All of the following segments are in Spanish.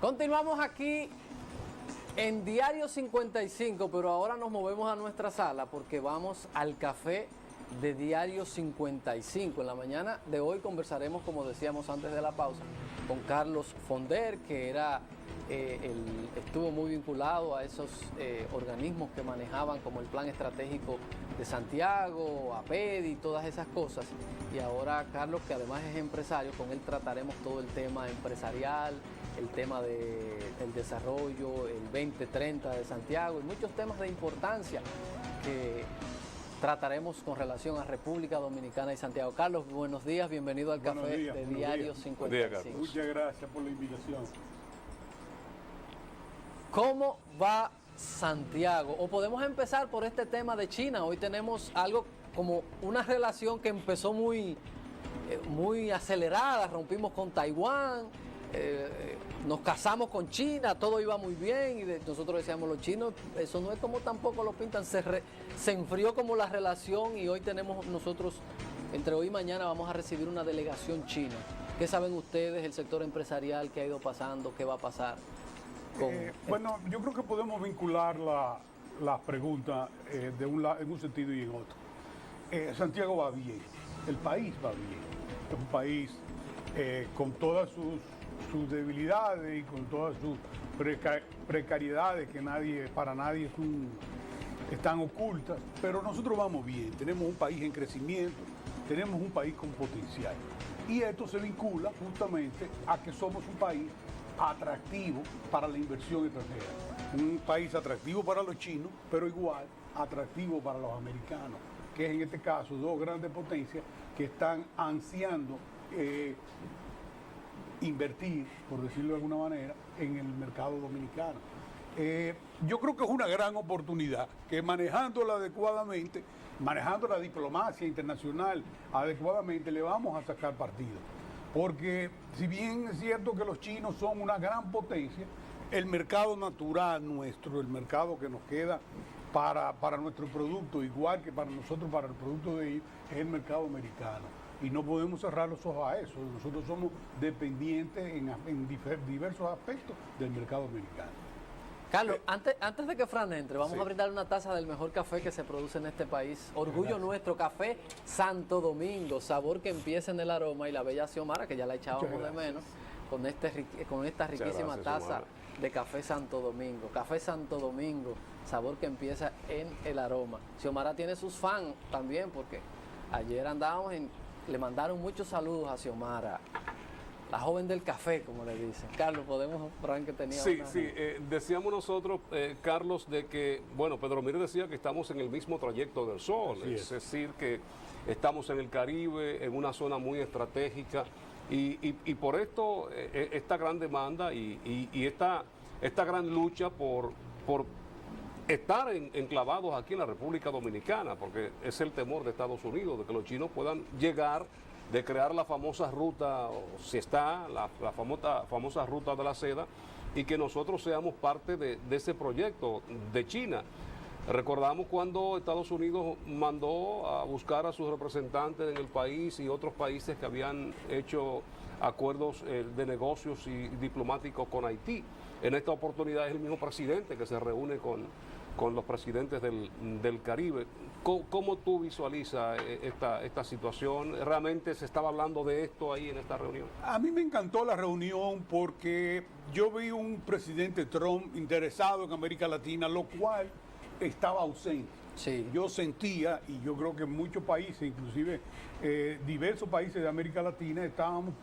Continuamos aquí en Diario 55, pero ahora nos movemos a nuestra sala porque vamos al café de Diario 55. En la mañana de hoy conversaremos, como decíamos antes de la pausa, con Carlos Fonder, que estuvo muy vinculado a esos organismos que manejaban como el Plan Estratégico de Santiago, APEDI y todas esas cosas. Y ahora Carlos, que además es empresario, con él trataremos todo el tema empresarial, el tema del desarrollo, el 2030 de Santiago y muchos temas de importancia que trataremos con relación a República Dominicana y Santiago. Carlos, buenos días, bienvenido al café de Diario 55. Muchas gracias por la invitación. ¿Cómo va Santiago? O podemos empezar por este tema de China. Hoy tenemos algo como una relación que empezó muy acelerada, rompimos con Taiwán. Nos casamos con China, todo iba muy bien y nosotros decíamos los chinos, eso no es como tampoco lo pintan, se enfrió como la relación y hoy tenemos nosotros, entre hoy y mañana vamos a recibir una delegación china. ¿Qué saben ustedes, el sector empresarial, qué ha ido pasando, qué va a pasar? Bueno, yo creo que podemos vincular las preguntas en un sentido y en otro. Santiago va bien, el país va bien, es un país con todas sus debilidades y con todas sus precariedades que para nadie están ocultas, pero nosotros vamos bien, tenemos un país en crecimiento, tenemos un país con potencial y esto se vincula justamente a que somos un país atractivo para la inversión extranjera, un país atractivo para los chinos, pero igual atractivo para los americanos, que es en este caso dos grandes potencias que están ansiando invertir, por decirlo de alguna manera, en el mercado dominicano. Yo creo que es una gran oportunidad que manejándola adecuadamente, manejando la diplomacia internacional adecuadamente, le vamos a sacar partido. Porque si bien es cierto que los chinos son una gran potencia, el mercado natural nuestro, el mercado que nos queda para nuestro producto, igual que para nosotros, para el producto de ellos, es el mercado americano. Y no podemos cerrar los ojos a eso. Nosotros somos dependientes en diversos aspectos del mercado americano. Carlos, antes de que Fran entre, vamos a brindar una taza del mejor café que se produce en este país. Orgullo nuestro, Café Santo Domingo, sabor que empieza en el aroma, y la bella Xiomara, que ya la echábamos de menos, con esta riquísima taza de Café Santo Domingo. Café Santo Domingo, sabor que empieza en el aroma. Xiomara tiene sus fans también, porque ayer andábamos le mandaron muchos saludos a Xiomara, la joven del café, como le dicen. Carlos, podemos, Fran, que tenía decíamos nosotros, Carlos, de que, bueno, Pedro Mir decía que estamos en el mismo trayecto del sol, es decir, que estamos en el Caribe, en una zona muy estratégica, y por esto, esta gran demanda y esta gran lucha por estar enclavados aquí en la República Dominicana, porque es el temor de Estados Unidos, de que los chinos puedan llegar, de crear la famosa ruta, o si está, la famosa ruta de la seda, y que nosotros seamos parte de ese proyecto de China. Recordamos cuando Estados Unidos mandó a buscar a sus representantes en el país y otros países que habían hecho acuerdos de negocios y diplomáticos con Haití. En esta oportunidad es el mismo presidente que se reúne con los presidentes del Caribe. ¿Cómo tú visualizas esta situación? ¿Realmente se estaba hablando de esto ahí en esta reunión? A mí me encantó la reunión porque yo vi un presidente Trump interesado en América Latina, lo cual estaba ausente. Sí. Yo sentía, y yo creo que muchos países, inclusive diversos países de América Latina, estábamos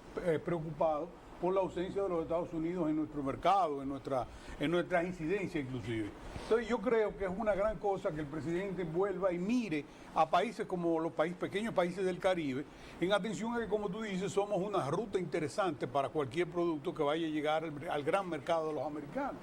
preocupados por la ausencia de los Estados Unidos en nuestro mercado, en nuestra incidencia inclusive. Entonces yo creo que es una gran cosa que el presidente vuelva y mire a países como los pequeños países del Caribe, en atención a que, como tú dices, somos una ruta interesante para cualquier producto que vaya a llegar al gran mercado de los americanos.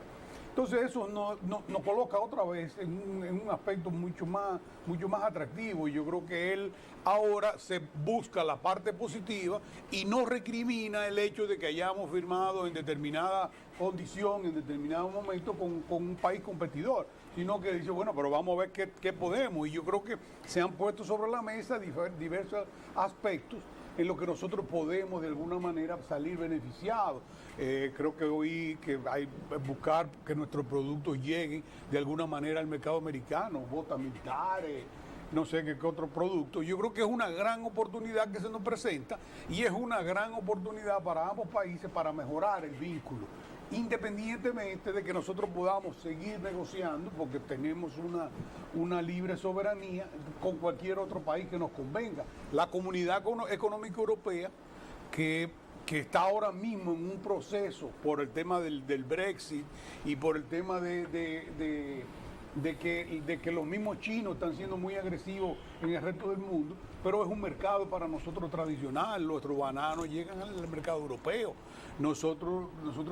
Entonces eso nos coloca otra vez en un aspecto mucho más atractivo, y yo creo que él ahora se busca la parte positiva y no recrimina el hecho de que hayamos firmado en determinada condición, en determinado momento con un país competidor, sino que dice, bueno, pero vamos a ver qué podemos, y yo creo que se han puesto sobre la mesa diversos aspectos en lo que nosotros podemos de alguna manera salir beneficiados. Creo que hoy que hay buscar que nuestros productos lleguen de alguna manera al mercado americano, botas militares, no sé qué otro producto. Yo creo que es una gran oportunidad que se nos presenta y es una gran oportunidad para ambos países para mejorar el vínculo, independientemente de que nosotros podamos seguir negociando, porque tenemos una libre soberanía con cualquier otro país que nos convenga. La Comunidad Económica Europea, que está ahora mismo en un proceso por el tema del Brexit y por el tema de que los mismos chinos están siendo muy agresivos en el resto del mundo, pero es un mercado para nosotros tradicional. Nuestros bananos llegan al mercado europeo. Nosotros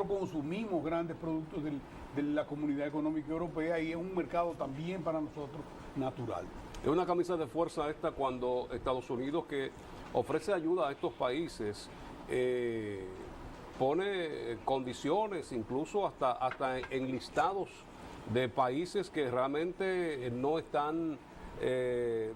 consumimos grandes productos de la Comunidad Económica Europea y es un mercado también para nosotros natural. Es una camisa de fuerza esta cuando Estados Unidos, que ofrece ayuda a estos países, pone condiciones, incluso hasta en listados de países que realmente no están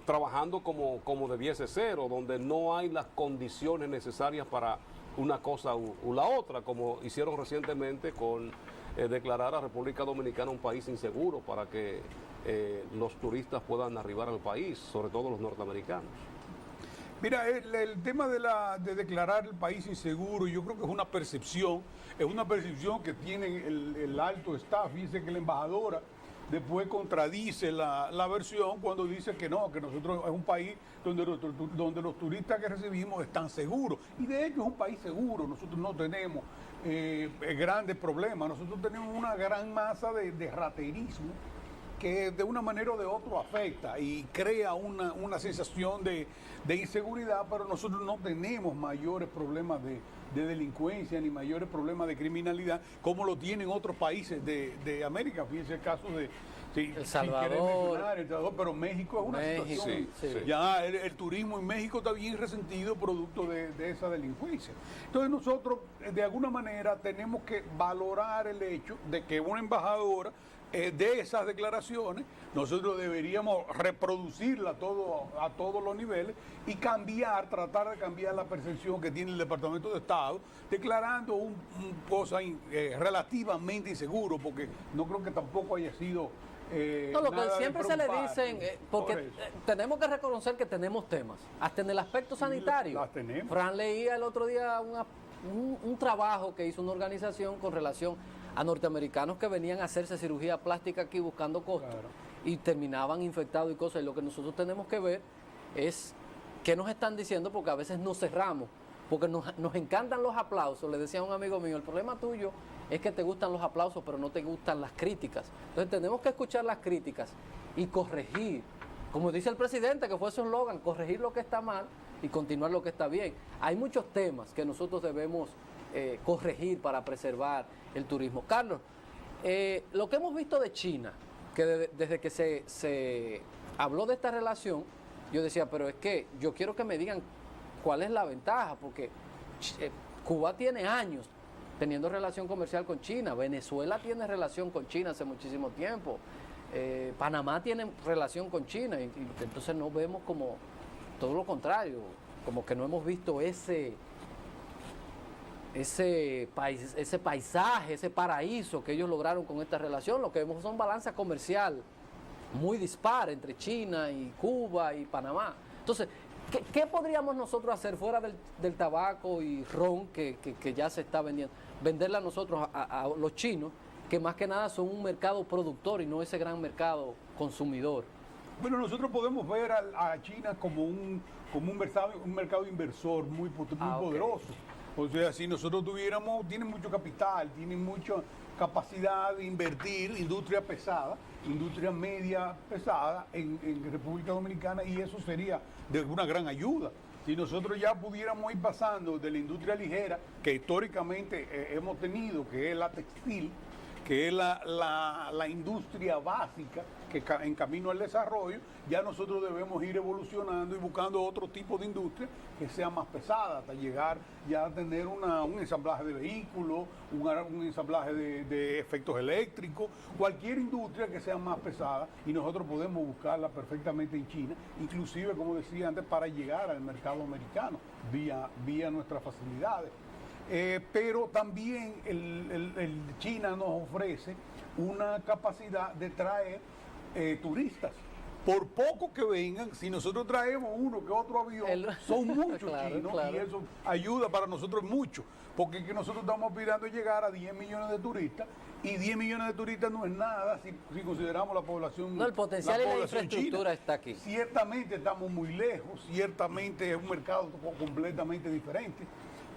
trabajando como debiese ser, o donde no hay las condiciones necesarias para una cosa u la otra, como hicieron recientemente con declarar a República Dominicana un país inseguro para que los turistas puedan arribar al país, sobre todo los norteamericanos. Mira, el tema de declarar el país inseguro, yo creo que es una percepción que tiene el alto staff. Dice que la embajadora después contradice la versión cuando dice que no, que nosotros es un país donde los turistas que recibimos están seguros. Y de hecho es un país seguro, nosotros no tenemos grandes problemas, nosotros tenemos una gran masa de raterismo que de una manera o de otra afecta y crea una sensación de inseguridad, pero nosotros no tenemos mayores problemas de delincuencia ni mayores problemas de criminalidad como lo tienen otros países de América. Fíjense el caso de El Salvador. El Salvador, pero México es una situación. Sí. Ya el turismo en México está bien resentido producto de esa delincuencia. Entonces nosotros de alguna manera tenemos que valorar el hecho de que una embajadora de esas declaraciones, nosotros deberíamos reproducirla a todos los niveles y tratar de cambiar la percepción que tiene el Departamento de Estado, declarando un cosa relativamente inseguro, porque no creo que tampoco haya sido... no, lo que siempre se le dicen, porque tenemos que reconocer que tenemos temas, hasta en el aspecto sanitario. Las tenemos. Fran leía el otro día un trabajo que hizo una organización con relación a norteamericanos que venían a hacerse cirugía plástica aquí buscando costos, claro, y terminaban infectados y cosas. Y lo que nosotros tenemos que ver es qué nos están diciendo, porque a veces nos cerramos, porque nos encantan los aplausos. Le decía a un amigo mío, el problema tuyo es que te gustan los aplausos, pero no te gustan las críticas. Entonces tenemos que escuchar las críticas y corregir. Como dice el presidente, que fue su eslogan, corregir lo que está mal y continuar lo que está bien. Hay muchos temas que nosotros debemos corregir para preservar el turismo. Carlos, lo que hemos visto de China, que desde que se habló de esta relación, yo decía, pero es que yo quiero que me digan cuál es la ventaja, porque Cuba tiene años teniendo relación comercial con China, Venezuela tiene relación con China hace muchísimo tiempo, Panamá tiene relación con China, y entonces no vemos como todo lo contrario, como que no hemos visto ese paisaje, ese paraíso que ellos lograron con esta relación. Lo que vemos son balanza comercial muy dispar entre China y Cuba y Panamá. Entonces, ¿qué podríamos nosotros hacer fuera del tabaco y ron que ya se está vendiendo? Venderla a nosotros, a los chinos, que más que nada son un mercado productor y no ese gran mercado consumidor. Bueno, nosotros podemos ver a China como un mercado inversor muy poderoso. O sea, si nosotros tienen mucho capital, tienen mucha capacidad de invertir, industria pesada, industria media pesada en República Dominicana, y eso sería de una gran ayuda. Si nosotros ya pudiéramos ir pasando de la industria ligera, que históricamente hemos tenido, que es la textil, que es la industria básica en camino al desarrollo, ya nosotros debemos ir evolucionando y buscando otro tipo de industria que sea más pesada, hasta llegar ya a tener un ensamblaje de vehículos, un ensamblaje de efectos eléctricos, cualquier industria que sea más pesada, y nosotros podemos buscarla perfectamente en China, inclusive, como decía antes, para llegar al mercado americano vía nuestras facilidades. Pero también China nos ofrece una capacidad de traer turistas. Por poco que vengan, si nosotros traemos uno que otro avión, son muchos claro, chinos, claro. y eso ayuda para nosotros mucho, porque es que nosotros estamos aspirando a llegar a 10 millones de turistas, y 10 millones de turistas no es nada si consideramos la población. No, el potencial y la población infraestructura china. está aquí. Ciertamente estamos muy lejos, ciertamente es un mercado completamente diferente.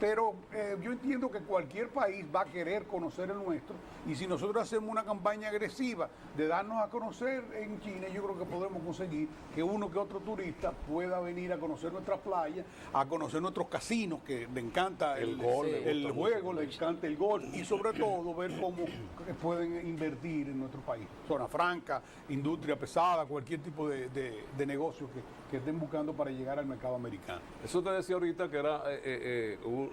Pero yo entiendo que cualquier país va a querer conocer el nuestro, y si nosotros hacemos una campaña agresiva de darnos a conocer en China, yo creo que podemos conseguir que uno que otro turista pueda venir a conocer nuestras playas, a conocer nuestros casinos, que le encanta el juego, le encanta el golf, y sobre todo ver cómo pueden invertir en nuestro país. Zona franca, industria pesada, cualquier tipo de negocio que estén buscando para llegar al mercado americano. Eso te decía ahorita que era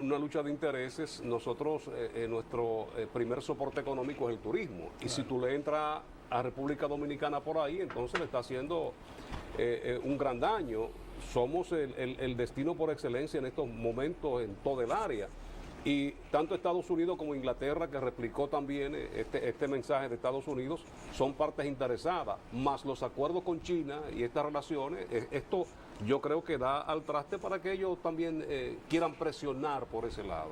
una lucha de intereses. Nosotros, nuestro primer soporte económico es el turismo. Y si tú le entras a República Dominicana por ahí, entonces le está haciendo un gran daño. Somos el destino por excelencia en estos momentos en todo el área. Y tanto Estados Unidos como Inglaterra, que replicó también este mensaje de Estados Unidos, son partes interesadas, más los acuerdos con China y estas relaciones, esto yo creo que da al traste para que ellos también quieran presionar por ese lado.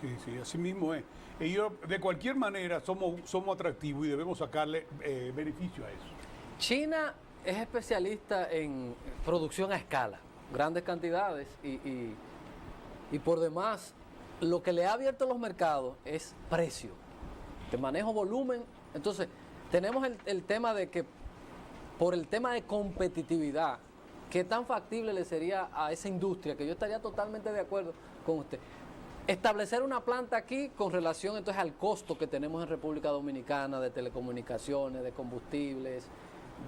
Sí, así mismo es. Ellos de cualquier manera somos atractivos y debemos sacarle beneficio a eso. China es especialista en producción a escala, grandes cantidades y por demás, lo que le ha abierto los mercados es precio, de manejo volumen. Entonces, tenemos el tema de que, por el tema de competitividad, ¿qué tan factible le sería a esa industria? Que yo estaría totalmente de acuerdo con usted. Establecer una planta aquí con relación entonces al costo que tenemos en República Dominicana de telecomunicaciones, de combustibles,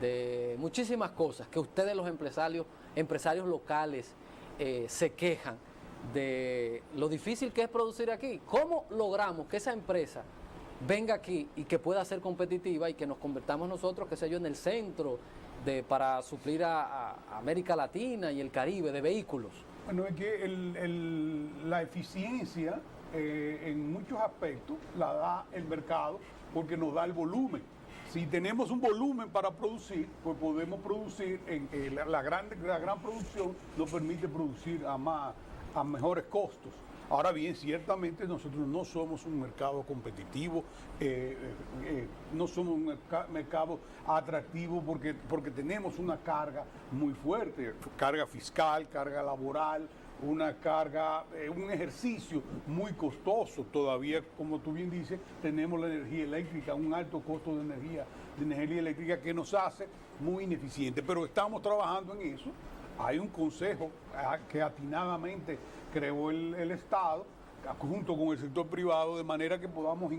de muchísimas cosas que ustedes los empresarios locales se quejan de lo difícil que es producir aquí. ¿Cómo logramos que esa empresa venga aquí y que pueda ser competitiva y que nos convertamos nosotros, qué sé yo, en el centro para suplir a América Latina y el Caribe de vehículos? Bueno, es que la eficiencia en muchos aspectos la da el mercado, porque nos da el volumen. Si tenemos un volumen para producir, pues podemos producir, la gran producción nos permite producir a mejores costos. Ahora bien, ciertamente nosotros no somos un mercado competitivo, no somos un mercado atractivo porque tenemos una carga muy fuerte, carga fiscal, carga laboral, una carga, un ejercicio muy costoso. Todavía, como tú bien dices, tenemos la energía eléctrica, un alto costo de energía eléctrica que nos hace muy ineficientes, pero estamos trabajando en eso. Hay un consejo que atinadamente creó el Estado junto con el sector privado, de manera que podamos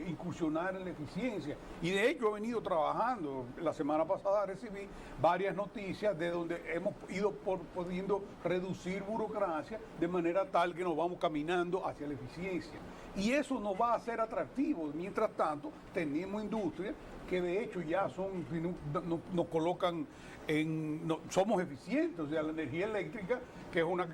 incursionar en la eficiencia. Y de hecho he venido trabajando. La semana pasada recibí varias noticias de donde hemos ido pudiendo reducir burocracia de manera tal que nos vamos caminando hacia la eficiencia. Y eso nos va a hacer atractivos. Mientras tanto, tenemos industrias que de hecho ya nos colocan somos eficientes. O sea, la energía eléctrica, que es una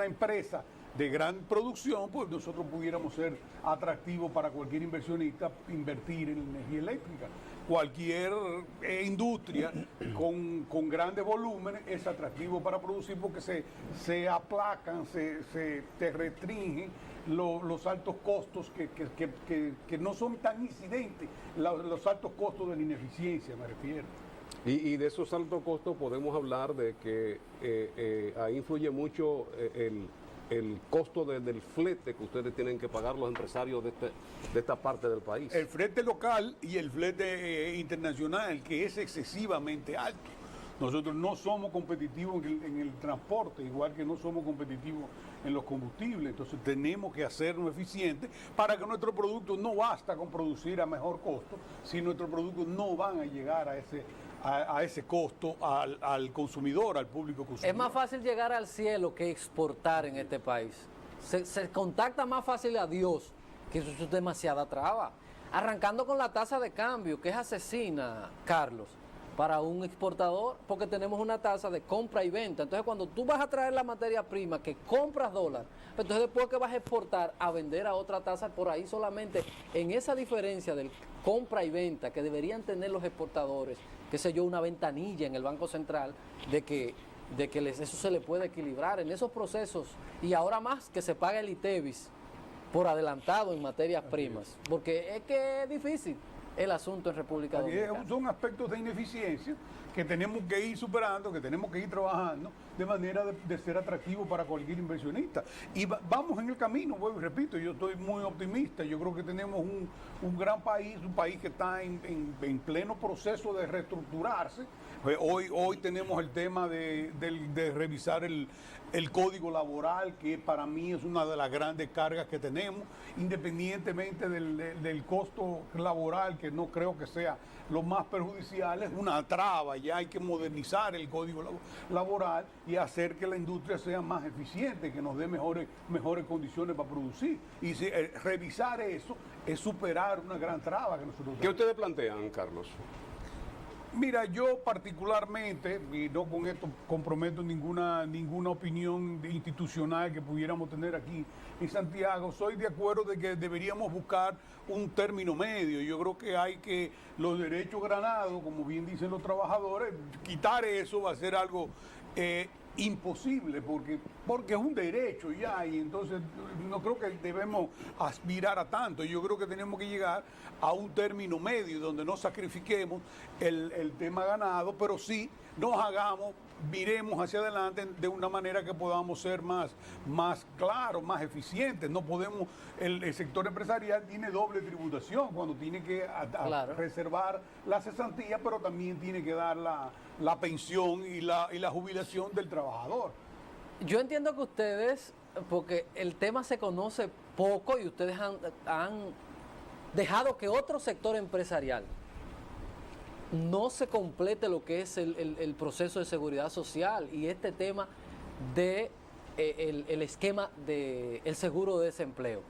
empresa de gran producción, pues nosotros pudiéramos ser atractivos para cualquier inversionista invertir en energía eléctrica. Cualquier industria con grandes volúmenes es atractivo para producir, porque se aplacan, te restringen los altos costos que no son tan incidentes, los altos costos de la ineficiencia, me refiero. Y de esos altos costos podemos hablar de que ahí influye mucho el costo del flete que ustedes tienen que pagar los empresarios de esta parte del país. El flete local y el flete internacional, que es excesivamente alto. Nosotros no somos competitivos en el transporte, igual que no somos competitivos en los combustibles. Entonces tenemos que hacernos eficientes para que nuestros productos no basta con producir a mejor costo, si nuestros productos no van a llegar a ese costo al consumidor, al público consumidor. Es más fácil llegar al cielo que exportar en este país. Se contacta más fácil a Dios, que eso es demasiada traba. Arrancando con la tasa de cambio, que es asesina, Carlos, para un exportador, porque tenemos una tasa de compra y venta. Entonces, cuando tú vas a traer la materia prima que compras dólar, pues entonces después que vas a exportar a vender a otra tasa por ahí, solamente en esa diferencia del compra y venta que deberían tener los exportadores, qué sé yo, una ventanilla en el Banco Central de que eso se le puede equilibrar en esos procesos, y ahora más que se paga el ITEVIS por adelantado en materias primas, porque es que es difícil el asunto en República Dominicana. Son aspectos de ineficiencia que tenemos que ir superando, que tenemos que ir trabajando de manera de ser atractivo para cualquier inversionista. Y vamos en el camino, vuelvo y repito, yo estoy muy optimista. Yo creo que tenemos un gran país, un país que está en pleno proceso de reestructurarse. Hoy tenemos el tema de revisar el código laboral, que para mí es una de las grandes cargas que tenemos, independientemente del costo laboral, que no creo que sea lo más perjudicial, es una traba. Ya hay que modernizar el código laboral y hacer que la industria sea más eficiente, que nos dé mejores condiciones para producir. Y revisar eso es superar una gran traba que nosotros tenemos. ¿Qué ustedes plantean, Carlos? Mira, yo particularmente, y no con esto comprometo ninguna opinión institucional que pudiéramos tener aquí en Santiago, soy de acuerdo de que deberíamos buscar un término medio. Yo creo que hay que los derechos ganados, como bien dicen los trabajadores, quitar eso va a ser algo imposible, porque es un derecho ya, y entonces no creo que debemos aspirar a tanto. Yo creo que tenemos que llegar a un término medio donde no sacrifiquemos el tema ganado, pero sí miremos hacia adelante de una manera que podamos ser más claros, más eficientes. No podemos, el sector empresarial tiene doble tributación cuando tiene que Claro. reservar la cesantía, pero también tiene que dar la pensión y la jubilación del trabajador. Yo entiendo que ustedes, porque el tema se conoce poco y ustedes han dejado que otro sector empresarial no se complete lo que es el proceso de seguridad social y este tema de el esquema del seguro de desempleo,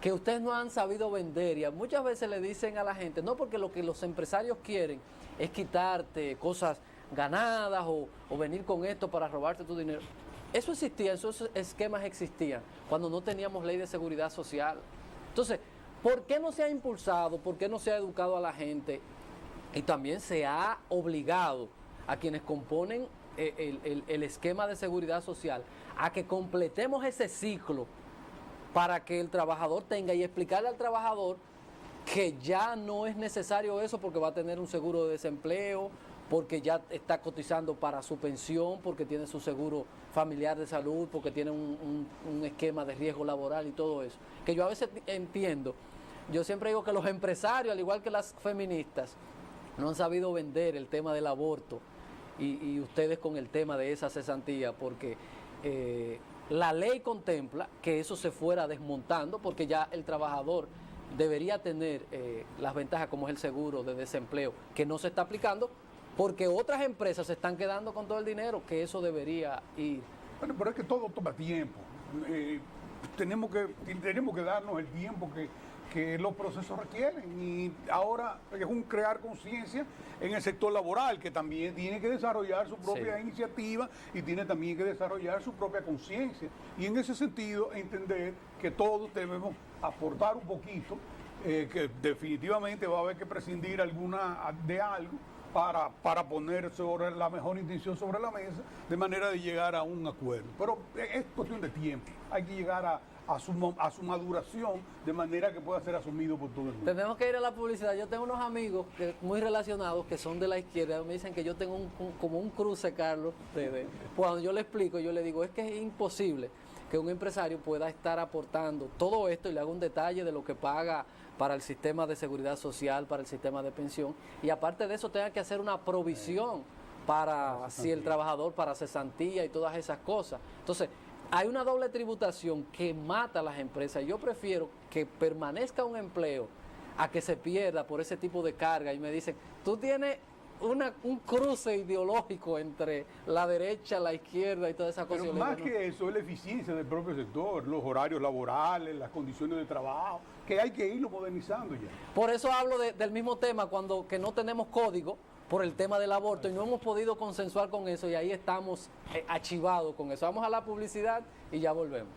que ustedes no han sabido vender, y muchas veces le dicen a la gente, no, porque lo que los empresarios quieren es quitarte cosas ganadas o venir con esto para robarte tu dinero. Eso existía, esos esquemas existían cuando no teníamos ley de seguridad social. Entonces, ¿por qué no se ha impulsado? ¿Por qué no se ha educado a la gente? Y también se ha obligado a quienes componen el esquema de seguridad social a que completemos ese ciclo para que el trabajador tenga, y explicarle al trabajador que ya no es necesario eso porque va a tener un seguro de desempleo, porque ya está cotizando para su pensión, porque tiene su seguro familiar de salud, porque tiene un esquema de riesgo laboral y todo eso. Que yo a veces entiendo, yo siempre digo que los empresarios, al igual que las feministas, no han sabido vender el tema del aborto y ustedes con el tema de esa cesantía, porque la ley contempla que eso se fuera desmontando, porque ya el trabajador debería tener las ventajas como es el seguro de desempleo, que no se está aplicando porque otras empresas se están quedando con todo el dinero, que eso debería ir. Bueno, pero es que todo toma tiempo. Tenemos que darnos el tiempo que los procesos requieren, y ahora es un crear conciencia en el sector laboral, que también tiene que desarrollar su propia iniciativa y tiene también que desarrollar su propia conciencia, y en ese sentido entender que todos debemos aportar un poquito, que definitivamente va a haber que prescindir de algo para poner sobre la mejor intención sobre la mesa, de manera de llegar a un acuerdo. Pero es cuestión de tiempo, hay que llegar a su maduración de manera que pueda ser asumido por todo el mundo. Tenemos que ir a la publicidad. Yo tengo unos amigos muy relacionados que son de la izquierda, me dicen que yo tengo como un cruce, Carlos, cuando yo le explico, yo le digo, es que es imposible que un empresario pueda estar aportando todo esto, y le hago un detalle de lo que paga para el sistema de seguridad social, para el sistema de pensión, y aparte de eso tenga que hacer una provisión para si el trabajador para cesantía y todas esas cosas. Entonces, hay una doble tributación que mata a las empresas. Yo prefiero que permanezca un empleo a que se pierda por ese tipo de carga. Y me dicen, tú tienes un cruce ideológico entre la derecha, la izquierda y todas esas cosas. Pero más que eso es la eficiencia del propio sector, los horarios laborales, las condiciones de trabajo, que hay que irlo modernizando ya. Por eso hablo del mismo tema, que no tenemos código por el tema del aborto y no hemos podido consensuar con eso y ahí estamos archivados con eso. Vamos a la publicidad y ya volvemos.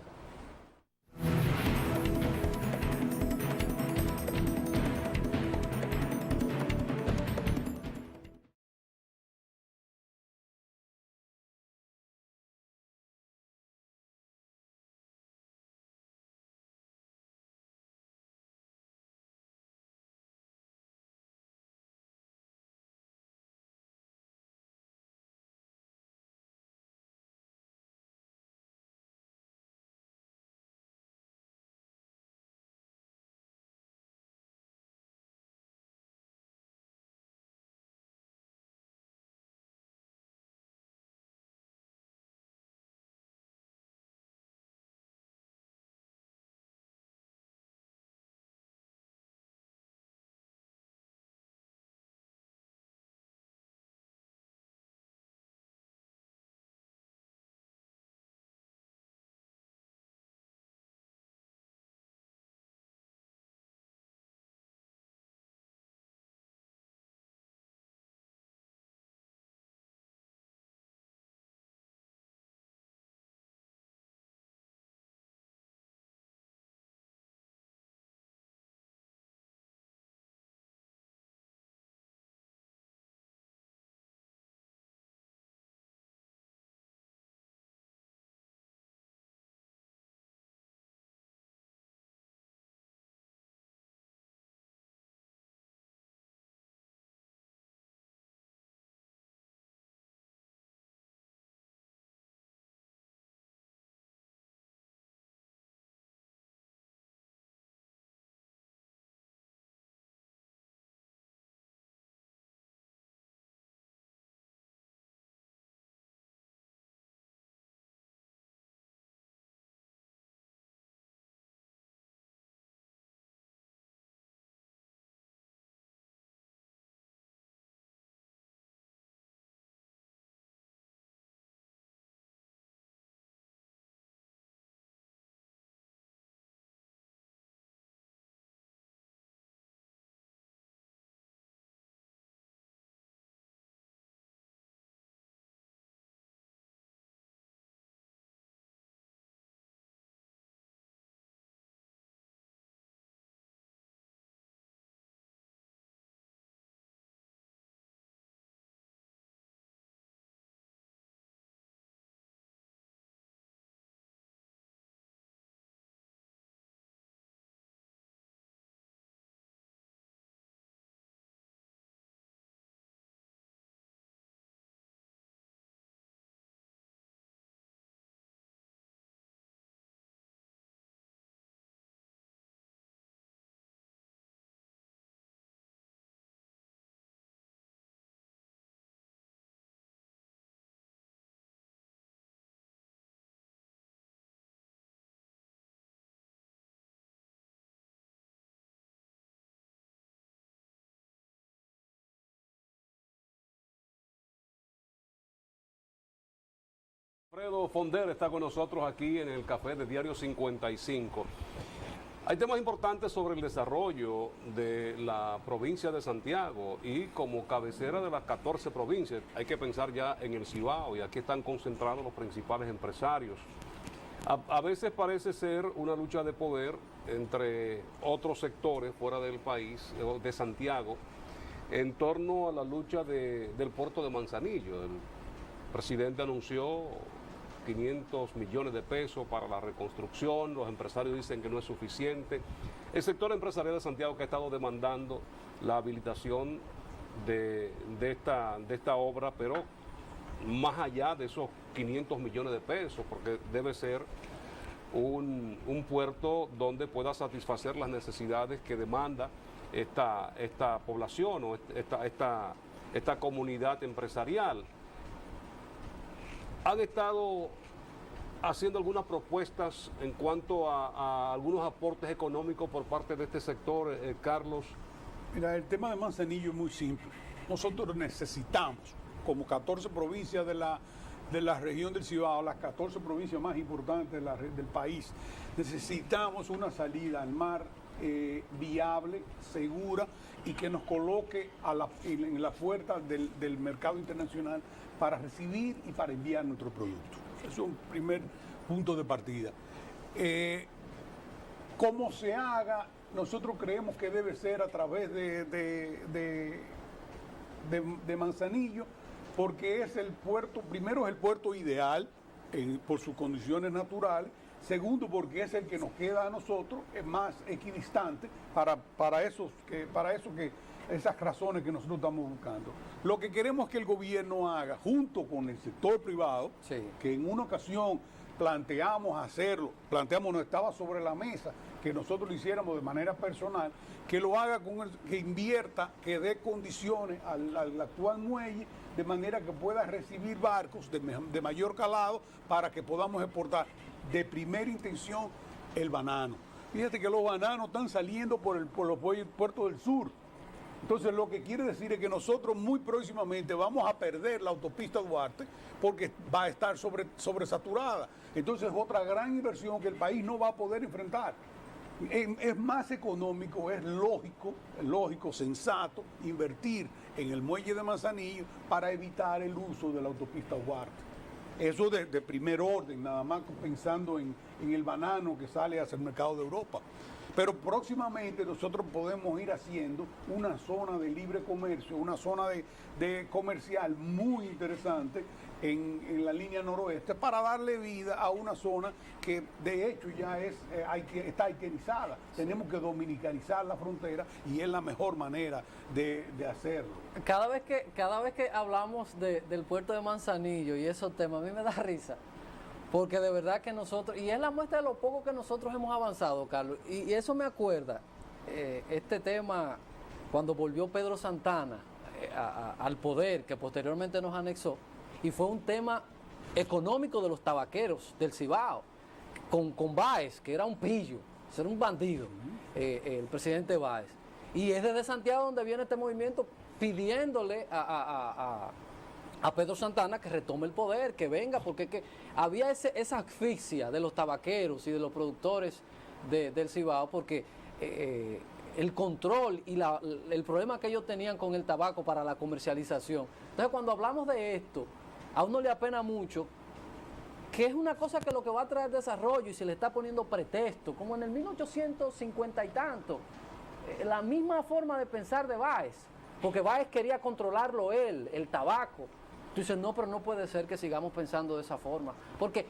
Alfredo Fonder está con nosotros aquí en el café de Diario 55. Hay temas importantes sobre el desarrollo de la provincia de Santiago y como cabecera de las 14 provincias, hay que pensar ya en el Cibao y aquí están concentrados los principales empresarios. A veces parece ser una lucha de poder entre otros sectores fuera del país, de Santiago, en torno a la lucha del puerto de Manzanillo. El presidente anunció 500 millones de pesos para la reconstrucción, los empresarios dicen que no es suficiente. El sector empresarial de Santiago que ha estado demandando la habilitación de esta obra, pero más allá de esos 500 millones de pesos, porque debe ser un puerto donde pueda satisfacer las necesidades que demanda esta población o esta comunidad empresarial. han estado haciendo algunas propuestas en cuanto a algunos aportes económicos por parte de este sector, Carlos. Mira, el tema de Manzanillo es muy simple. Nosotros necesitamos, como 14 provincias de la región del Cibao, las 14 provincias más importantes del país, necesitamos una salida al mar viable, segura y que nos coloque en la puerta del mercado internacional para recibir y para enviar nuestros productos. Es un primer punto de partida. ¿Cómo se haga? Nosotros creemos que debe ser a través de Manzanillo, porque es el puerto, primero es el puerto ideal por sus condiciones naturales, segundo porque es el que nos queda a nosotros, es más equidistante para esas razones que nosotros estamos buscando. Lo que queremos es que el gobierno haga, junto con el sector privado, Sí. que en una ocasión no estaba sobre la mesa, que nosotros lo hiciéramos de manera personal, que lo haga que invierta, que dé condiciones al actual muelle, de manera que pueda recibir barcos de mayor calado para que podamos exportar de primera intención el banano. Fíjate que los bananos están saliendo por los puertos del sur. Entonces lo que quiere decir es que nosotros muy próximamente vamos a perder la autopista Duarte porque va a estar sobresaturada. Entonces es otra gran inversión que el país no va a poder enfrentar. Es más económico, es lógico, sensato invertir en el muelle de Manzanillo para evitar el uso de la autopista Duarte. Eso de primer orden, nada más pensando en el banano que sale hacia el mercado de Europa. Pero próximamente nosotros podemos ir haciendo una zona de libre comercio, una zona de comercial muy interesante en la línea noroeste para darle vida a una zona que de hecho ya está haitianizada. Tenemos que dominicanizar la frontera y es la mejor manera de hacerlo. Cada vez que hablamos del puerto de Manzanillo y esos temas, a mí me da risa. Porque de verdad que nosotros, y es la muestra de lo poco que nosotros hemos avanzado, Carlos, y eso me acuerda, este tema, cuando volvió Pedro Santana al poder, que posteriormente nos anexó, y fue un tema económico de los tabaqueros del Cibao, con Báez, que era un pillo, era un bandido, el presidente Báez. Y es desde Santiago donde viene este movimiento pidiéndole a Pedro Santana que retome el poder, que venga, porque había esa asfixia de los tabaqueros y de los productores del Cibao, porque el control y el problema que ellos tenían con el tabaco para la comercialización. Entonces, cuando hablamos de esto, a uno le apena mucho, que es una cosa que lo que va a traer desarrollo y se le está poniendo pretexto, como en el 1850 y tanto, la misma forma de pensar de Báez, porque Báez quería controlarlo él, el tabaco. Tú dices, no, pero no puede ser que sigamos pensando de esa forma. Porque,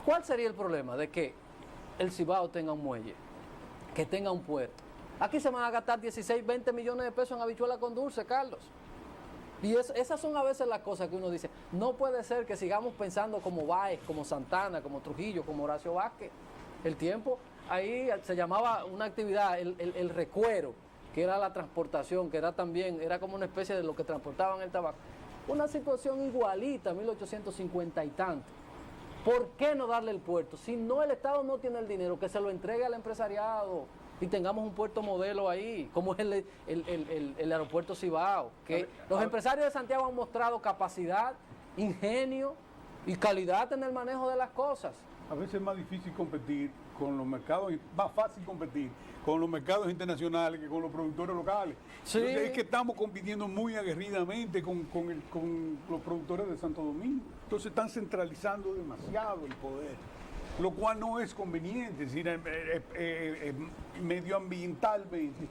¿cuál sería el problema de que el Cibao tenga un muelle, que tenga un puerto? Aquí se van a gastar 16, 20 millones de pesos en habichuela con dulce, Carlos. Y esas son a veces las cosas que uno dice, no puede ser que sigamos pensando como Báez, como Santana, como Trujillo, como Horacio Vázquez. El tiempo, ahí se llamaba una actividad, el recuero, que era la transportación, que era como una especie de lo que transportaban el tabaco. Una situación igualita, 1850 y tanto. ¿Por qué no darle el puerto? Si no, el Estado no tiene el dinero, que se lo entregue al empresariado y tengamos un puerto modelo ahí, como es el aeropuerto Cibao. Que los empresarios de Santiago han mostrado capacidad, ingenio y calidad en el manejo de las cosas. A veces es más difícil competir con los mercados, más fácil competir con los mercados internacionales que con los productores locales. Sí. Entonces, es que estamos compitiendo muy aguerridamente con los productores de Santo Domingo. Entonces están centralizando demasiado el poder, lo cual no es conveniente. Es decir, medioambientalmente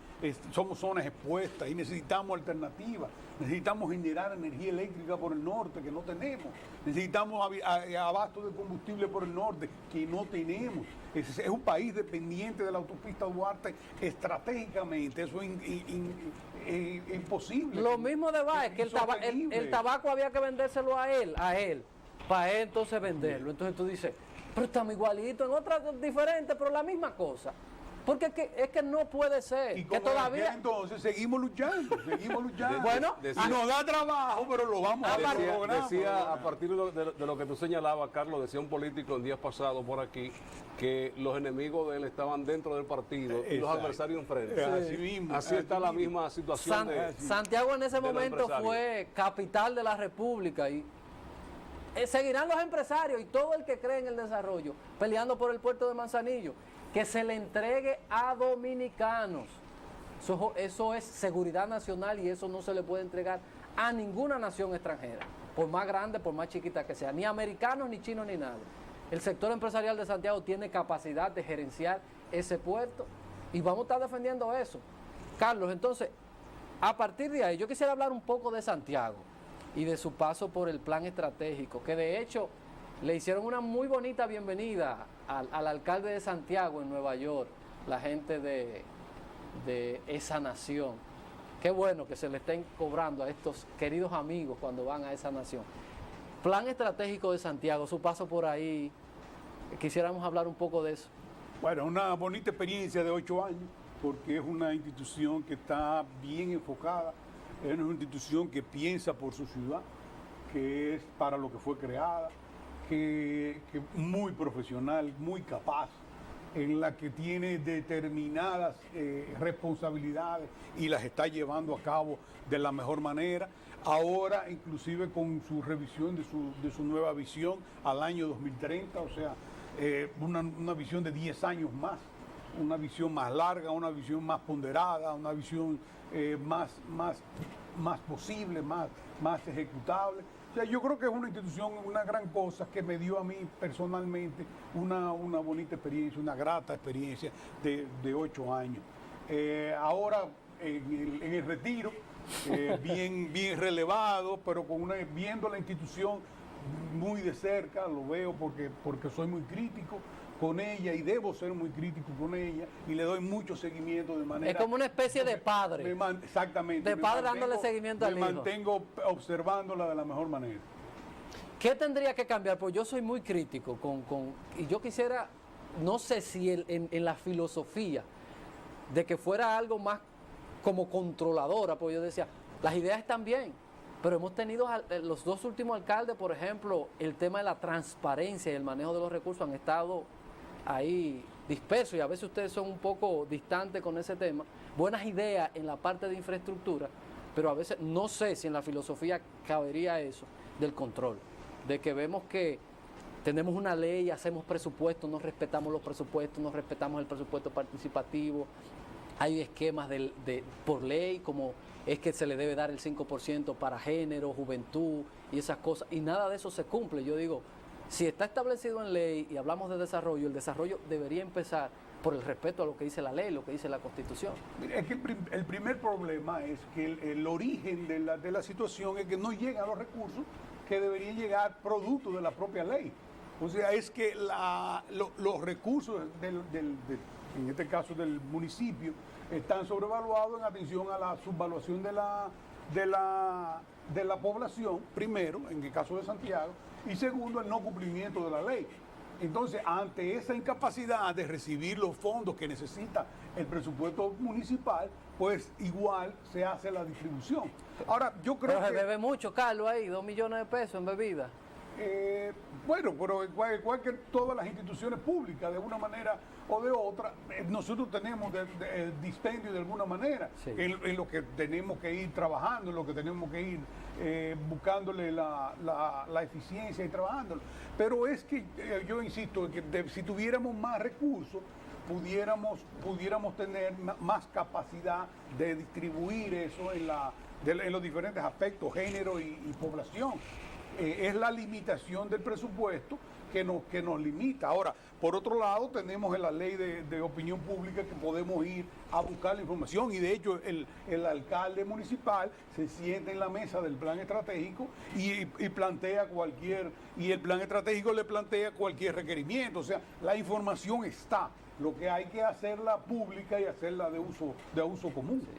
somos zonas expuestas y necesitamos alternativas. Necesitamos generar energía eléctrica por el norte, que no tenemos. Necesitamos abasto de combustible por el norte, que no tenemos. Es un país dependiente de la autopista Duarte estratégicamente. Eso es imposible. Lo mismo de Báez, que el tabaco había que vendérselo a él, para él entonces venderlo. Entonces tú dices, pero estamos igualitos, en otras diferentes, pero la misma cosa. Porque es que no puede ser. Y Que como todavía. entonces seguimos luchando. Bueno, y nos da trabajo, pero lo vamos a lograr. Decía, a partir de lo que tú señalabas, Carlos, decía un político en días pasados por aquí, que los enemigos de él estaban dentro del partido y los adversarios enfrente. Así mismo. Así está la misma situación Santiago en ese de los momento empresarios. fue capital de la República y seguirán los empresarios y todo el que cree en el desarrollo peleando por el puerto de Manzanillo, que se le entregue a dominicanos. Eso es seguridad nacional y eso no se le puede entregar a ninguna nación extranjera, por más grande, por más chiquita que sea, ni americanos, ni chinos, ni nada. El sector empresarial de Santiago tiene capacidad de gerenciar ese puerto y vamos a estar defendiendo eso. Carlos, entonces, a partir de ahí, yo quisiera hablar un poco de Santiago y de su paso por el plan estratégico, que de hecho le hicieron una muy bonita bienvenida al alcalde de Santiago en Nueva York, la gente de esa nación. Qué bueno que se le estén cobrando a estos queridos amigos cuando van a esa nación. Plan estratégico de Santiago, su paso por ahí, quisiéramos hablar un poco de eso. Bueno, una bonita experiencia de 8 años, porque es una institución que está bien enfocada, es una institución que piensa por su ciudad, que es para lo que fue creada, que muy profesional, muy capaz, en la que tiene determinadas responsabilidades y las está llevando a cabo de la mejor manera. Ahora, inclusive con su revisión de su nueva visión al año 2030, o sea, una visión de 10 años más, una visión más larga, una visión más ponderada, una visión más posible, más ejecutable. O sea, yo creo que es una institución, una gran cosa que me dio a mí personalmente una bonita experiencia, una grata experiencia de 8 años. Ahora, en el retiro, bien relevado, pero viendo la institución muy de cerca, lo veo porque soy muy crítico con ella y debo ser muy crítico con ella y le doy mucho seguimiento de manera... Es como una especie de padre. Exactamente. De padre dándole seguimiento al hijo. Me mantengo observándola de la mejor manera. ¿Qué tendría que cambiar? Pues yo soy muy crítico y yo quisiera, no sé si en la filosofía de que fuera algo más como controladora, pues yo decía, las ideas están bien, pero hemos tenido los dos últimos alcaldes, por ejemplo, el tema de la transparencia y el manejo de los recursos han estado ahí dispersos y a veces ustedes son un poco distantes con ese tema. Buenas ideas en la parte de infraestructura, pero a veces no sé si en la filosofía cabería eso del control, de que vemos que tenemos una ley, hacemos presupuestos, no respetamos los presupuestos, no respetamos el presupuesto participativo, hay esquemas por ley, como es que se le debe dar el 5% para género, juventud y esas cosas, y nada de eso se cumple. Yo digo, si está establecido en ley y hablamos de desarrollo, el desarrollo debería empezar por el respeto a lo que dice la ley, lo que dice la Constitución. Es que el primer problema es que el origen de la situación es que no llegan los recursos que deberían llegar producto de la propia ley. O sea, es que los recursos en este caso del municipio, están sobrevaluados en atención a la subvaluación de la población, primero, en el caso de Santiago, y segundo, el no cumplimiento de la ley. Entonces, ante esa incapacidad de recibir los fondos que necesita el presupuesto municipal, pues igual se hace la distribución. Ahora, yo creo pero que... se bebe mucho, Carlos, ahí, 2 millones de pesos en bebida. Bueno, pero igual que todas las instituciones públicas, de una manera o de otra, nosotros tenemos dispendio de alguna manera, sí, en lo que tenemos que ir trabajando, en lo que tenemos que ir buscándole la eficiencia y trabajándolo. Pero es que yo insisto, que si tuviéramos más recursos, pudiéramos tener más capacidad de distribuir eso en los diferentes aspectos, género y población. Es la limitación del presupuesto que nos limita. Ahora, por otro lado, tenemos en la ley de opinión pública que podemos ir a buscar la información y de hecho el alcalde municipal se sienta en la mesa del plan estratégico y plantea y el plan estratégico le plantea cualquier requerimiento. O sea, la información está. Lo que hay que hacerla pública y hacerla de uso común. Sí.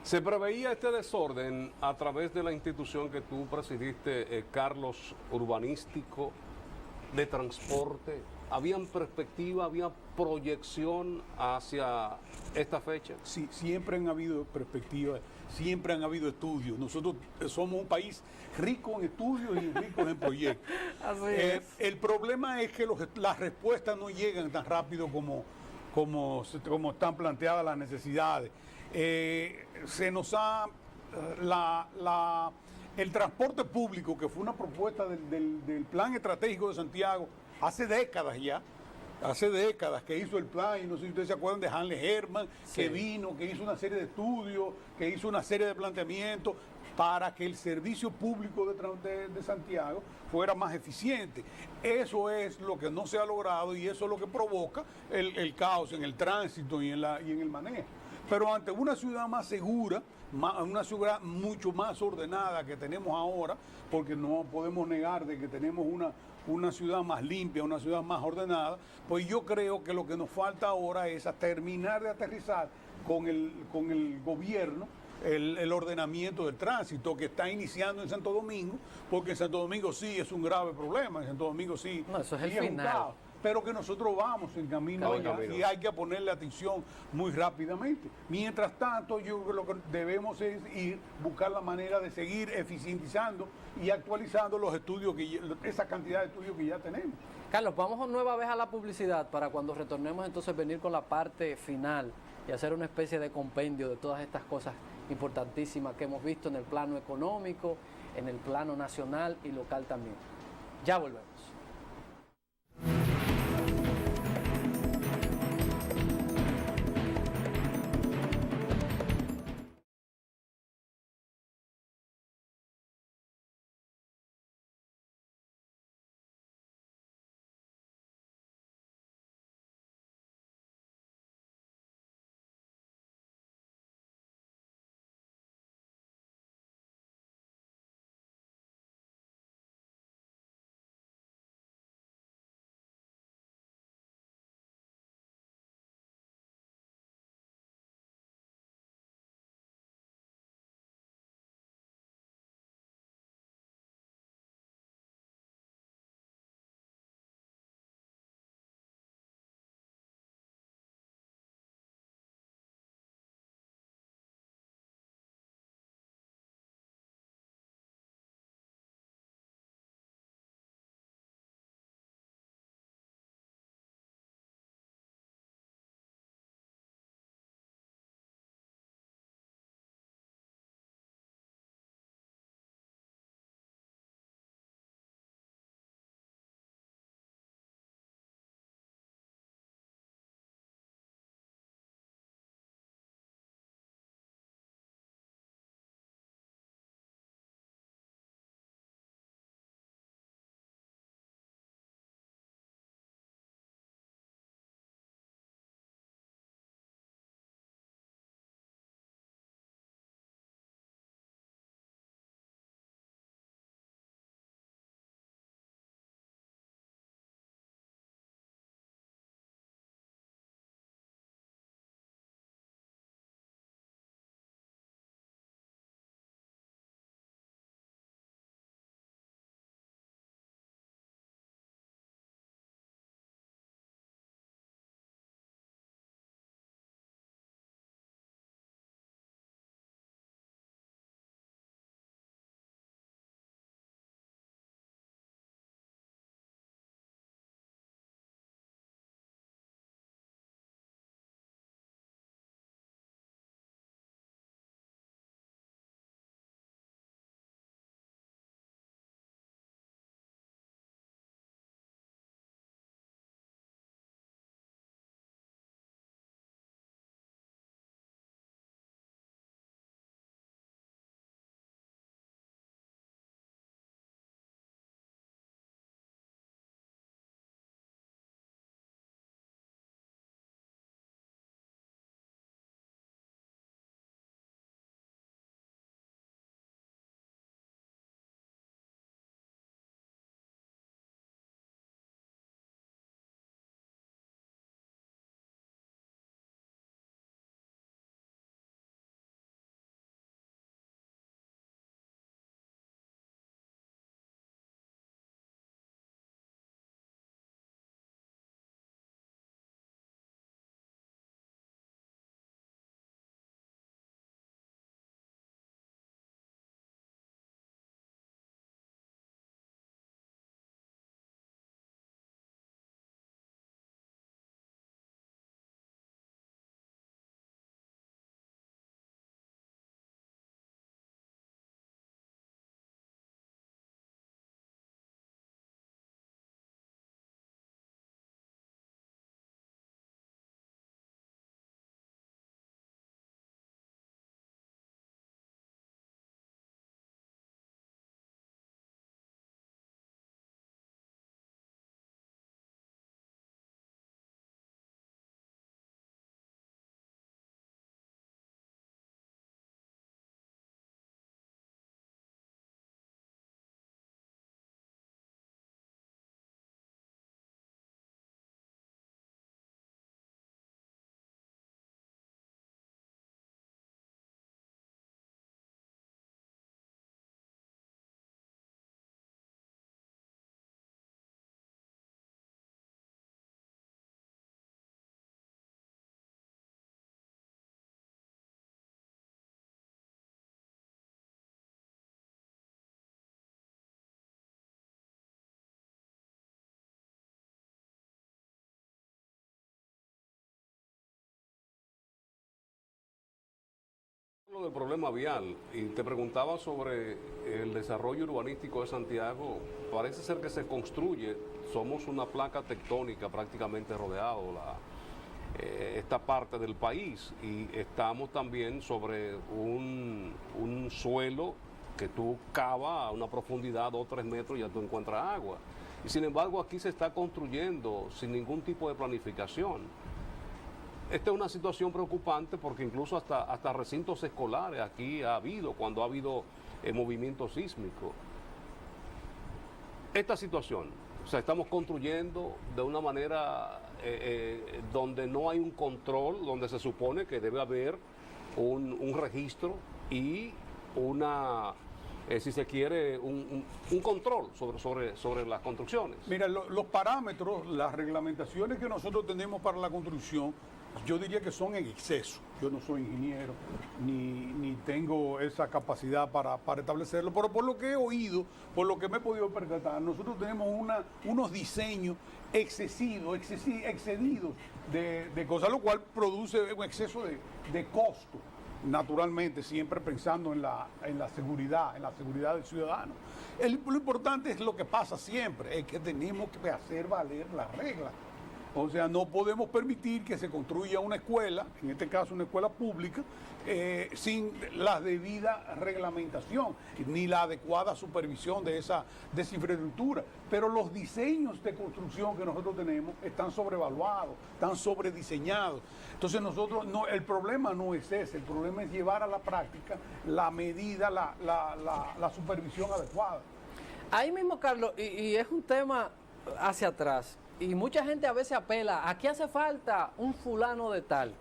¿Se preveía este desorden a través de la institución que tú presidiste, Carlos, urbanístico, de transporte? ¿Habían perspectiva, había proyección hacia esta fecha? Sí, siempre han habido perspectivas, siempre han habido estudios. Nosotros somos un país rico en estudios y rico en proyectos. Así es. El problema es que las respuestas no llegan tan rápido como están planteadas las necesidades. Se nos ha el transporte público, que fue una propuesta del Plan Estratégico de Santiago hace décadas ya, que hizo el plan, y no sé si ustedes se acuerdan de Hanley Herman, Sí. que vino, que hizo una serie de estudios, que hizo una serie de planteamientos para que el servicio público de Santiago fuera más eficiente. Eso es lo que no se ha logrado y eso es lo que provoca el caos en el tránsito y en el manejo. Pero ante una ciudad más segura, una ciudad mucho más ordenada que tenemos ahora, porque no podemos negar de que tenemos una ciudad más limpia, una ciudad más ordenada, pues yo creo que lo que nos falta ahora es terminar de aterrizar con el gobierno el ordenamiento del tránsito que está iniciando en Santo Domingo, porque en Santo Domingo sí es un grave problema, en Santo Domingo sí, No, eso es el sí un final. caos, pero que nosotros vamos en camino Vamos en allá camino. y hay que ponerle atención muy rápidamente. Mientras tanto, yo creo que lo que debemos es buscar la manera de seguir eficientizando y actualizando los estudios, esa cantidad de estudios que ya tenemos. Carlos, vamos nueva vez a la publicidad para cuando retornemos entonces venir con la parte final y hacer una especie de compendio de todas estas cosas importantísimas que hemos visto en el plano económico, en el plano nacional y local también. Ya volvemos. Lo del problema vial, y te preguntaba sobre el desarrollo urbanístico de Santiago. Parece ser que se construye, somos una placa tectónica prácticamente rodeado esta parte del país, y estamos también sobre un suelo que tú cavas a una profundidad de 2 o 3 metros y ya tú encuentras agua. Y sin embargo aquí se está construyendo sin ningún tipo de planificación. Esta es una situación preocupante porque incluso hasta recintos escolares aquí ha habido, cuando ha habido movimiento sísmico. Esta situación, o sea, estamos construyendo de una manera donde no hay un control, donde se supone que debe haber un registro y si se quiere, un control sobre las construcciones. Mira, los parámetros, las reglamentaciones que nosotros tenemos para la construcción, yo diría que son en exceso. Yo no soy ingeniero, ni tengo esa capacidad para establecerlo, pero por lo que he oído, por lo que me he podido percatar, nosotros tenemos unos diseños excedidos de cosas, lo cual produce un exceso de costo. Naturalmente, siempre pensando en la seguridad del ciudadano. Lo importante es lo que pasa siempre, es que tenemos que hacer valer las reglas. O sea, no podemos permitir que se construya una escuela, en este caso una escuela pública, sin la debida reglamentación, ni la adecuada supervisión de esa infraestructura. Pero los diseños de construcción que nosotros tenemos están sobrevaluados, están sobrediseñados. Entonces el problema no es ese, el problema es llevar a la práctica la medida, la supervisión adecuada. Ahí mismo, Carlos, y es un tema hacia atrás. Y mucha gente a veces apela, aquí hace falta un fulano de tal,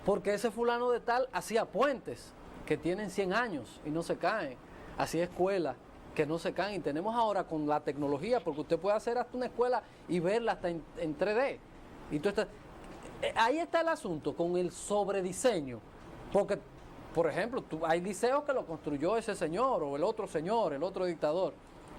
porque ese fulano de tal hacía puentes que tienen 100 años y no se caen, hacía escuelas que no se caen, y tenemos ahora con la tecnología, porque usted puede hacer hasta una escuela y verla hasta en 3D. Y ahí está el asunto con el sobrediseño, porque, por ejemplo, hay liceos que lo construyó ese señor o el otro dictador,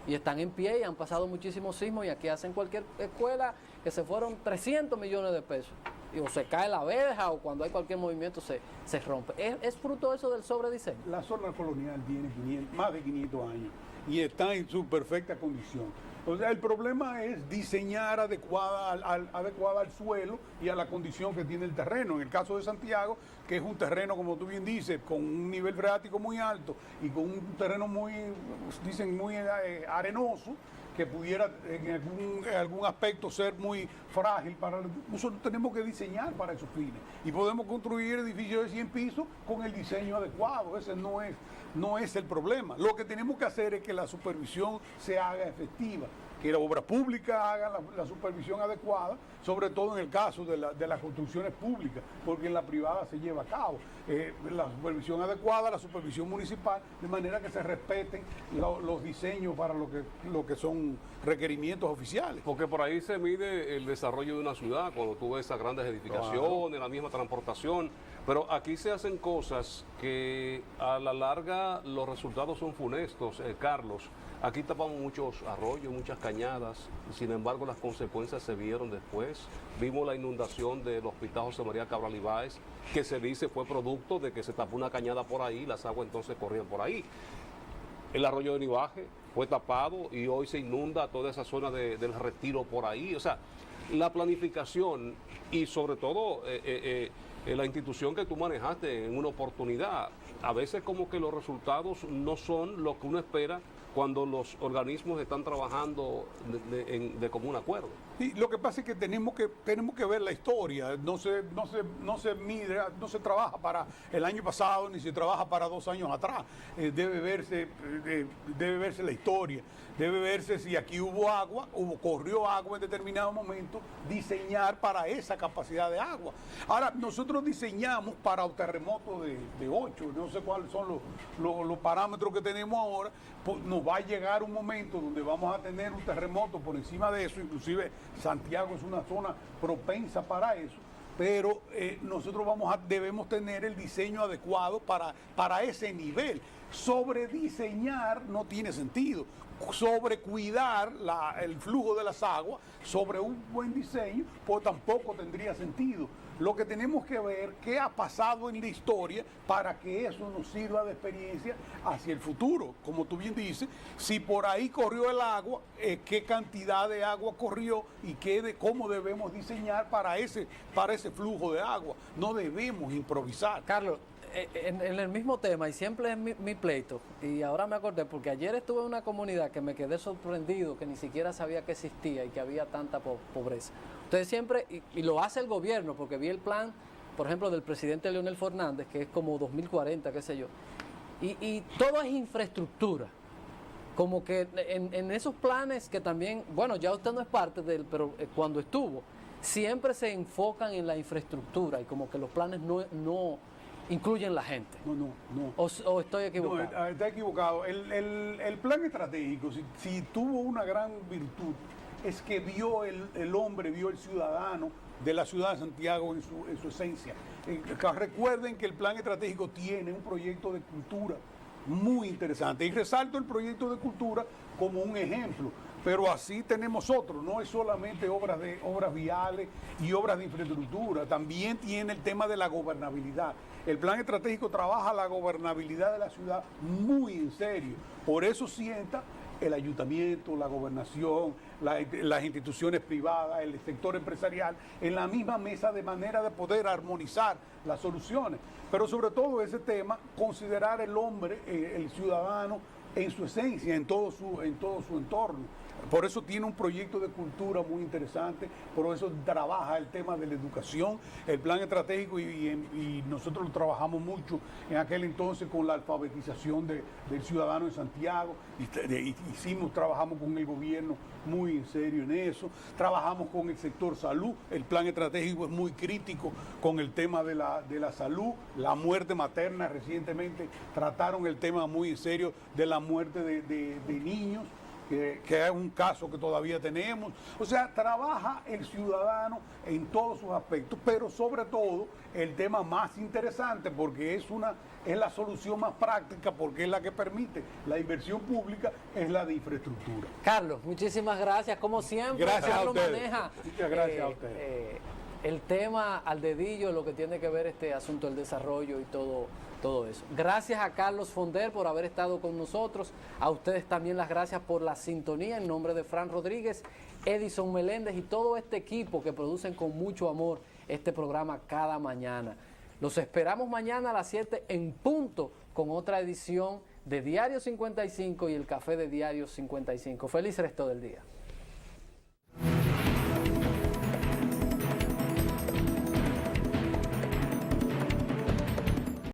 y están en pie y han pasado muchísimos sismos, y aquí hacen cualquier escuela que se fueron 300 millones de pesos. Y o se cae la verja o cuando hay cualquier movimiento se rompe. ¿Es fruto eso del sobrediseño? La zona colonial tiene más de 500 años y está en su perfecta condición. O sea, el problema es diseñar adecuada al suelo y a la condición que tiene el terreno. En el caso de Santiago, que es un terreno, como tú bien dices, con un nivel freático muy alto y con un terreno muy arenoso, que pudiera en algún aspecto ser muy frágil. Nosotros tenemos que diseñar para esos fines y podemos construir edificios de 100 pisos con el diseño adecuado. Ese no es el problema. Lo que tenemos que hacer es que la supervisión se haga efectiva, que la obra pública haga la supervisión adecuada, sobre todo en el caso de las construcciones públicas, porque en la privada se lleva a cabo la supervisión adecuada, la supervisión municipal, de manera que se respeten los diseños para lo que son requerimientos oficiales. Porque por ahí se mide el desarrollo de una ciudad, cuando tú ves esas grandes edificaciones, claro, la misma transportación, pero aquí se hacen cosas que a la larga los resultados son funestos, Carlos. Aquí tapamos muchos arroyos, muchas cañadas, y sin embargo las consecuencias se vieron después. Vimos la inundación del Hospital José María Cabral Ibáez, que se dice fue producto de que se tapó una cañada por ahí, las aguas entonces corrían por ahí. El arroyo de Nivaje fue tapado y hoy se inunda toda esa zona del Retiro por ahí. O sea, la planificación y sobre todo la institución que tú manejaste en una oportunidad, a veces como que los resultados no son lo que uno espera cuando los organismos están trabajando de común acuerdo. Y lo que pasa es que tenemos que ver la historia. No se mide, no se trabaja para el año pasado ni se trabaja para 2 años atrás. Debe verse la historia. Debe verse si aquí hubo agua, corrió agua en determinado momento, diseñar para esa capacidad de agua. Ahora, nosotros diseñamos para un terremoto de 8, no sé cuáles son los parámetros que tenemos ahora. Nos va a llegar un momento donde vamos a tener un terremoto por encima de eso, inclusive Santiago es una zona propensa para eso, pero nosotros debemos tener el diseño adecuado para ese nivel. Sobrediseñar no tiene sentido. Sobre cuidar el flujo de las aguas, sobre un buen diseño, pues tampoco tendría sentido. Lo que tenemos que ver qué ha pasado en la historia para que eso nos sirva de experiencia hacia el futuro. Como tú bien dices, si por ahí corrió el agua, qué cantidad de agua corrió y cómo debemos diseñar para ese flujo de agua. No debemos improvisar. Carlos, en el mismo tema, y siempre es mi pleito, y ahora me acordé, porque ayer estuve en una comunidad que me quedé sorprendido, que ni siquiera sabía que existía y que había tanta pobreza. Ustedes siempre, y lo hace el gobierno, porque vi el plan, por ejemplo, del presidente Leonel Fernández, que es como 2040, qué sé yo, y todo es infraestructura. Como que en esos planes que también, bueno, ya usted no es parte de él, pero cuando estuvo, siempre se enfocan en la infraestructura y como que los planes no incluyen la gente. No. ¿O estoy equivocado? No, está equivocado. El plan estratégico, si tuvo una gran virtud, es que vio el hombre, vio el ciudadano de la ciudad de Santiago en su esencia. Recuerden que el plan estratégico tiene un proyecto de cultura muy interesante. Y resalto el proyecto de cultura como un ejemplo. Pero así tenemos otros, no es solamente obras viales y obras de infraestructura, también tiene el tema de la gobernabilidad. El plan estratégico trabaja la gobernabilidad de la ciudad muy en serio, por eso sienta el ayuntamiento, la gobernación, las instituciones privadas, el sector empresarial, en la misma mesa de manera de poder armonizar las soluciones. Pero sobre todo ese tema, considerar el hombre, el ciudadano, en su esencia, en todo su entorno. Por eso tiene un proyecto de cultura muy interesante, por eso trabaja el tema de la educación, el plan estratégico y nosotros lo trabajamos mucho en aquel entonces con la alfabetización del ciudadano en Santiago, trabajamos con el gobierno muy en serio en eso, trabajamos con el sector salud, el plan estratégico es muy crítico con el tema de la salud, la muerte materna, recientemente trataron el tema muy en serio de la muerte de niños, que es un caso que todavía tenemos. O sea, trabaja el ciudadano en todos sus aspectos, pero sobre todo el tema más interesante, porque es la solución más práctica, porque es la que permite la inversión pública, es la de infraestructura. Carlos, muchísimas gracias. Como siempre, Gracias Carlos a ustedes. maneja Muchas gracias a ustedes. El tema al dedillo, lo que tiene que ver este asunto del desarrollo y todo eso. Gracias a Carlos Fonder por haber estado con nosotros. A ustedes también las gracias por la sintonía. En nombre de Fran Rodríguez, Edison Meléndez y todo este equipo que producen con mucho amor este programa cada mañana. Los esperamos mañana a las 7 en punto con otra edición de Diario 55 y el Café de Diario 55. Feliz resto del día.